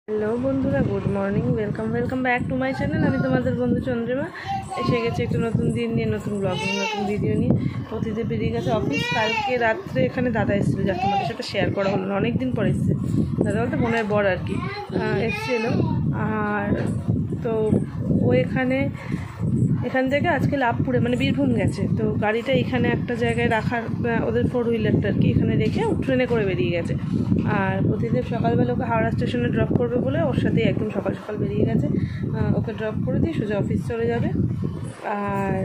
Hello বন্ধুরা, good morning, welcome back to my channel. আমি তোমাদের বন্ধু চন্দ্রিমা এসে গেছি একটা নতুন দিন নিয়ে, নতুন ব্লগিং, নতুন ভিডিও নিয়ে। অতীতে বেরিয়ে গেছে অফিস। কালকে রাত্রে এখানে দাদা এসেছিলো, যার তোমাদের সাথে শেয়ার করা হলো না, অনেক দিন পর এসছে দাদা বলতে বোনের বর আর কি এসেছিলো। আর তো ও এখান থেকে আজকে লাভপুরে মানে বীরভূম গেছে। তো গাড়িটা এখানে একটা জায়গায় রাখার, ওদের 4 হুইলারটা আর কি এখানে রেখে ট্রেনে করে বেরিয়ে গেছে। আর প্রতিদিন সকালবেলা ওকে হাওড়া স্টেশনে ড্রপ করবে বলে ওর সাথেই একদম সকাল সকাল বেরিয়ে গেছে। ওকে ড্রপ করে দিয়ে সোজা অফিস চলে যাবে। আর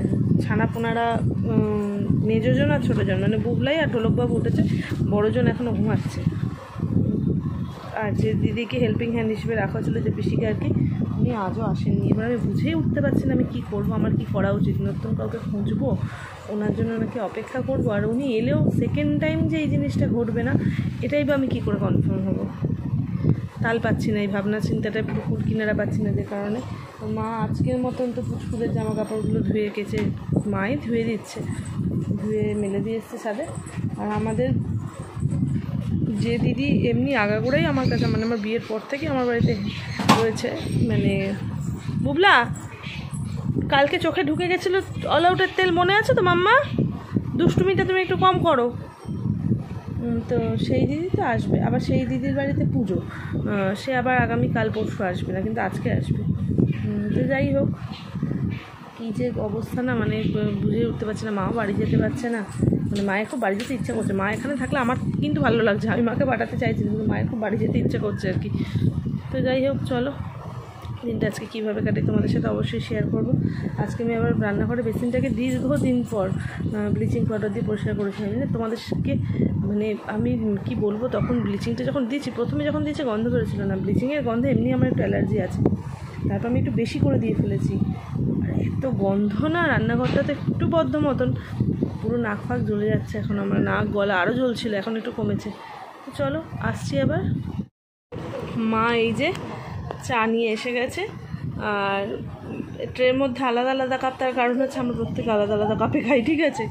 ছানাপোনারা মেজোজন আর ছোটোজন মানে বুবলাই আর ঢোলকবাবু উঠেছে, বড়জন এখনও ঘুমাচ্ছে। আর যে দিদিকে হেল্পিং হ্যান্ড হিসেবে রাখা ছিল, যে পিসিকে আর কি, উনি আজও আসেননি। এবার আমি বুঝেই উঠতে পারছি না আমি কী করবো, আমার কি করা উচিত। নতুন কাউকে খুঁজবো, ওনার জন্য নাকি অপেক্ষা করবো, আর উনি এলেও সেকেন্ড টাইম যে এই জিনিসটা ঘটবে না, এটাই বা আমি কী করে কনফার্ম হবো। তাল পাচ্ছি না, এই ভাবনা চিন্তাটা পুকুর কিনারা পাচ্ছি না, যে কারণে মা আজকের মতন তো পুচকুদের জামা কাপড়গুলো ধুয়ে কেচে মাই ধুয়ে দিচ্ছে, ধুয়ে মেলে দিয়ে এসছে ছাদে। আর আমাদের যে দিদি এমনি আগাগোড়াই আমার কাছে, মানে আমার বিয়ের পর থেকে আমার বাড়িতে রয়েছে, মানে বুবলা কালকে চোখে ঢুকে গেছিলো অল আউটের তেল, মনে আছে তো মাম্মা? দুষ্টুমিটা তুমি একটু কম করো। তো সেই দিদি তো আসবে, আবার সেই দিদির বাড়িতে পুজো, সে আবার আগামীকাল পরশু আসবে না, কিন্তু আজকে আসবে। তো যাই হোক, কী যে অবস্থা না, মানে বুঝে উঠতে পারছে না। মাও বাড়ি যেতে পারছে না, মানে মায়ের খুব বাড়ি যেতে ইচ্ছা করছে। মা এখানে থাকলে আমার কিন্তু ভালো লাগছে, আমি মাকে পাঠাতে চাইছি, কিন্তু মায়ের খুব বাড়ি যেতে ইচ্ছা করছে আর কি। তো যাই হোক, চলো দিনটা আজকে কীভাবে কাটে তোমাদের সাথে অবশ্যই শেয়ার করবো। আজকে আমি আবার রান্নাঘরে বেসিনটাকে দীর্ঘদিন পর ব্লিচিং পাউডার দিয়ে পরিষ্কার করেছিলাম। তোমাদেরকে মানে আমি কি বলবো, তখন ব্লিচিংটা যখন দিয়েছি, প্রথমে যখন দিয়েছি গন্ধ বেরোছিল না, ব্লিচিংয়ের গন্ধে এমনি আমার একটু অ্যালার্জি আছে, তারপর আমি একটু বেশি করে দিয়ে ফেলেছি। আর এত গন্ধ না, রান্নাঘরটাতে একটু বদ্ধ মতন, পুরো নাক ফাঁক জ্বলে যাচ্ছে এখন আমার, নাক গলা আরও জ্বলছিল, এখন একটু কমেছে। তো চলো আসছি আবার। মা এই যে চা নিয়ে এসে গেছে, আর ট্রের মধ্যে আলাদা আলাদা কাপ, তার কারণ হচ্ছে আমরা প্রত্যেকে আলাদা আলাদা কাপে খাই, ঠিক আছে?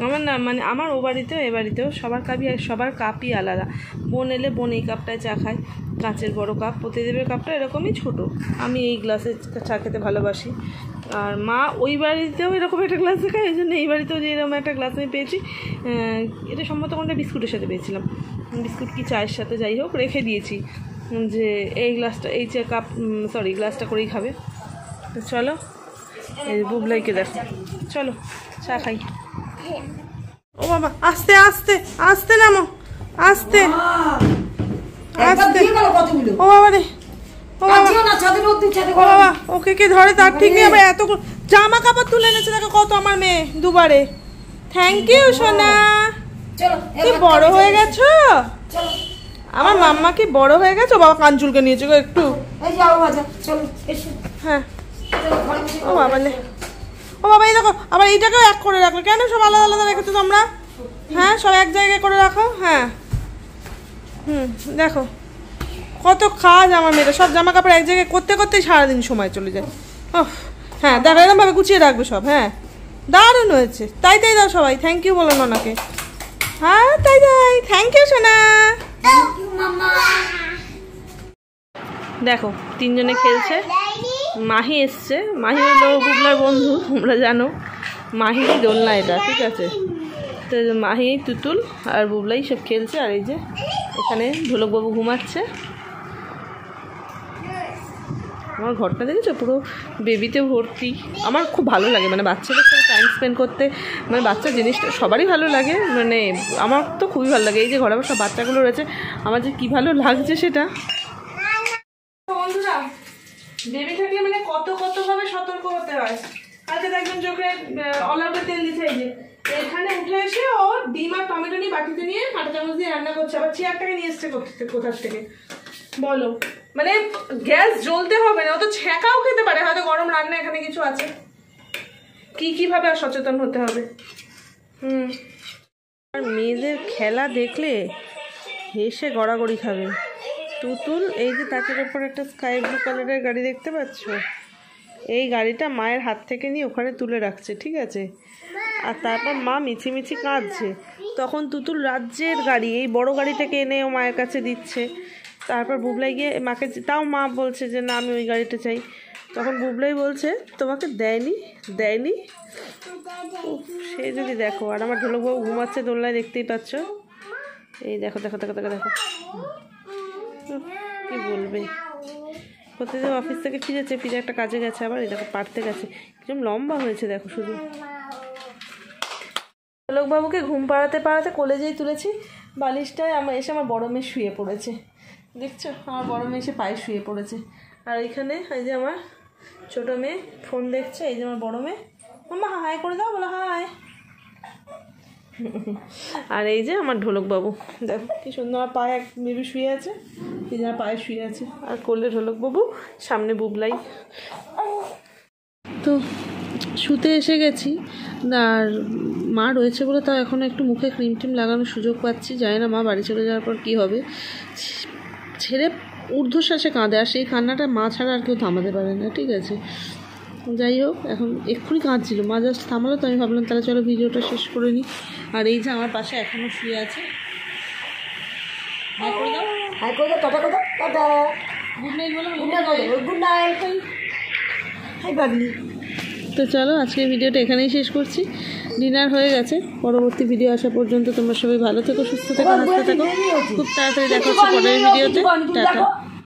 আমার না মানে আমার ও বাড়িতেও এ বাড়িতেও সবার কাপই আলাদা। বোন এলে বোন এই কাপটায় চা খায়, কাঁচের বড় কাপ। প্রতিদেবের কাপটা এরকমই ছোট, আমি এই গ্লাসে চা খেতে ভালোবাসি। আর মা ওই বাড়িতেও এরকম একটা গ্লাসে খায়, এই জন্য এই বাড়িতেও যে এরকম একটা গ্লাস আমি পেয়েছি, এটা সম্ভবত কোনটা বিস্কুটের সাথে পেয়েছিলাম, বিস্কুট কি চায়ের সাথে, যাই হোক রেখে দিয়েছি, যে এই গ্লাসটা এই চা কাপ গ্লাসটা করেই খাবে। তো চলো, এই বুবলাইকে দেখো, চলো চা খাই। ও বাবা, আস্তে আস্তে আস্তে নামো, আস্তে আস্তে। ও বাবা রে, ও বাবা, ওকে কে ধরে তার ঠিক নেই। আবার এত জামা কাপড় তুলে এনেছে দেখো কত আমার মেয়ে দুবারে। থ্যাংক ইউ সোনা, কি বড় হয়ে গেছো আমার মাম্মা, কি বড় হয়ে গেছো বাবা। কাঞ্চুলকে নিয়েছো গো একটু, হ্যাঁ। ও বাবা লে, ও বাবা এই দেখো, আবার এইটাকেও এক করে রাখো কেন? সব আলাদা আলাদা রেখেছো তোমরা? হ্যাঁ, সব এক জায়গায় করে রাখো, হ্যাঁ। দেখো কত কাজ আমার মেয়েটা, সব জামা কাপড় এক জায়গায় করতে করতেই সারাদিন সময় চলে যায়। ও হ্যাঁ, দেখো এরকমভাবে গুছিয়ে রাখবে সব, হ্যাঁ। দারুণ হয়েছে, তাই দাও সবাই, থ্যাংক ইউ বলো ওনাকে। হ্যাঁ তাই থ্যাংক ইউ সোনা। দেখো তিনজনে খেলছে, মাহি এসছে, মাহি হলো বুবলার বন্ধু, তোমরা জানো মাহিরই দোলনা এটা, ঠিক আছে? তো মাহি, তুতুল আর বুবলাই সব খেলছে। আর এই যে এখানে ঢোলকবাবু ঘুমাচ্ছে। আমার ঘরটা দেখেছো, পুরো বেবিতে ভর্তি। আমার খুব ভালো লাগে, মানে বাচ্চাদের সাথে টাইম স্পেন্ড করতে, মানে বাচ্চার জিনিসটা সবারই ভালো লাগে, মানে আমার তো খুবই ভালো লাগে। এই যে ঘরে আমার সব বাচ্চাগুলো রয়েছে, আমার যে কী ভালো লাগছে সেটা। বন্ধুরা, বেবি থাকলে মানে কতভাবে সতর্ক হতে হয়। কালকে দেখবেন চোখে অলাউটের তেল দিতে, এই যে এখানে উঠে এসে ও ডিম আর টমেটো নিয়ে বাটিতে নিয়ে কাঁটা চামচ দিয়ে রান্না করছে, আবার চেয়ারটাকে নিয়ে এসছে কোথার থেকে বলো। মানে গ্যাস জ্বলতে হবে না, ও তো ছ্যাঁকাও খেতে পারে, হয়তো গরম রান্না এখানে কিছু আছে। কিভাবে আর সচেতন হতে হবে। আর মেয়েদের খেলা দেখলে হেসে গড়াগড়ি খাবে। তুতুল এই যে তাকের ওপর একটা স্কাই ব্লু কালারের গাড়ি দেখতে পাচ্ছ, এই গাড়িটা মায়ের হাত থেকে নিয়ে ওখানে তুলে রাখছে, ঠিক আছে? আর তারপর মা মিছিমিছি কাঁদছে, তখন তুতুল রাজ্যের গাড়ি, এই বড় গাড়িটাকে এনে ও মায়ের কাছে দিচ্ছে। তারপর বুবলাই গিয়ে মাকে, তাও মা বলছে যে না আমি ওই গাড়িটা চাই। তখন বুবলাই বলছে তোমাকে দেয়নি। সে যদি দেখো, আর আমার ঢোলকবাবু ঘুমাচ্ছে দোলনায়, দেখতেই পাচ্ছ। এই দেখো দেখো দেখো দেখো দেখো কি বলবে। প্রতিদিন অফিস থেকে ফিরে একটা কাজে গেছে, আবার এই দেখো পারতে গেছে, কিরকম লম্বা হয়েছে দেখো শুধু। ঢোলকবাবুকে ঘুম পাড়াতে কোলে যেই তুলেছি, বালিশটায় এসে আমার বড় মেয়ে শুয়ে পড়েছে। দেখছো, আমার বড় মেয়ে এসে পায়ে শুয়ে পড়েছে। আর এইখানে এই যে আমার ছোটো মেয়ে ফোন দেখছে। এই যে আমার বড় মেয়ে, মাম্মা হাই করে দাও, বলো হাই। আর এই যে আমার ঢোলকবাবু, দেখো কি সুন্দর আমার পায়ে এক বেবি শুয়ে আছে, এই যে আমার পায়ে শুয়ে আছে। আর কোলে ঢোলকবাবু, সামনে বুবলাই। তো শুতে এসে গেছি, আর মা রয়েছে বলে তাও এখনও একটু মুখে ক্রিম টিম লাগানোর সুযোগ পাচ্ছি। জানি না মা বাড়ি চলে যাওয়ার পর কী হবে। ছেড়ে ঊর্ধ্বশ্বাসে কাঁদে, আর সেই কান্নাটা মা ছাড়া আর কেউ থামাতে পারে না, ঠিক আছে। যাই হোক, এখন এক্ষুনি কাঁদছিল, মা জাস্ট থামালো, তো আমি ভাবলাম তাহলে চলো ভিডিওটা শেষ করে নিই। আর এই যে আমার পাশে এখনও শুয়ে আছে। হাই করে দাও, হাই করে দাও, টাটা করে দাও, টাটা, গুড নাইট বলো, গুড নাইট, হাই বাবলি। তো চলো আজকের ভিডিওটা এখানেই শেষ করছি। ডিনার হয়ে গেছে, পরবর্তী ভিডিও আসা পর্যন্ত তোমরা সবাই ভালো থেকো, সুস্থ থেকো, হাসতে থেকো। খুব তাড়াতাড়ি দেখা হচ্ছে পরের ভিডিওতে। টাটা।